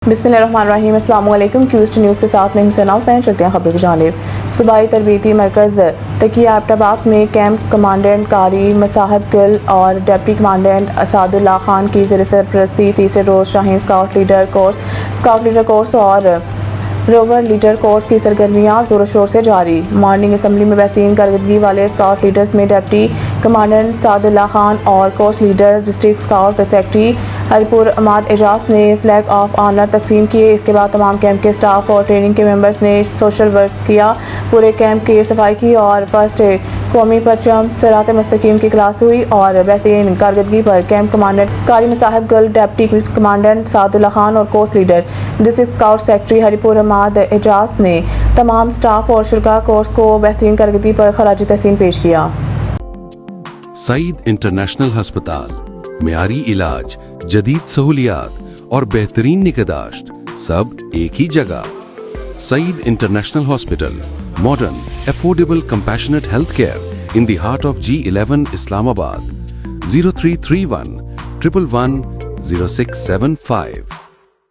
बिस्मिल्लाहिर्रहमानिर्रहीम। अस्सलाम वालेकुम। क्यूस्ट न्यूज़ के साथ मैं हुसैन हुसैन। चलते हैं खबर की जानिब। सूबाई तरबीती मरकज़ तकिया एबटाबाद में कैंप कमांडेंट कारी मसाहब गुल और डिप्टी कमांडेंट असादुल्लाह खान की ज़ेर सरपरस्ती तीसरे रोज़ शाहीन स्काउट लीडर कोर्स और रोवर लीडर कोर्स की सरगर्मियाँ ज़ोर शोर से जारी। मॉर्निंग असम्बली में बेहतरीन कारकर्दगी वाले स्काउट लीडर्स में डिप्टी कमांडेंट असादुल्लाह खान और course leader district scout secretary Haripur Ahmad Ejaz ने फ्लैग ऑफ ऑनर तकसीम किए। इसके बाद तमाम कैंप के स्टाफ और ट्रेनिंग के मेंबर्स ने सोशल वर्क किया। पूरे कैंप की सफाई की और फर्स्ट एड, कौमी परचम, सिरात मुस्तकीम की क्लास हुई और बेहतरीन कारकर्दगी पर कैंप कमांडेंट कारी मसाहब गुल, डिप्टी कमांडेंट असादुल्लाह खान और course leader district scout secretary Haripur Ahmad Ejaz ने तमाम स्टाफ और शुरा कोर्स को बेहतरीन कारकर्दगी पर खराज तहसीन पेश किया। सईद इंटरनेशनल हस्पताल, मियारी इलाज, जदीद सहूलियात और बेहतरीन निगहदाश्त सब एक ही जगह। Saeed international hospital, modern, affordable, compassionate health care in the heart of G11 Islamabad. 0331 111 0675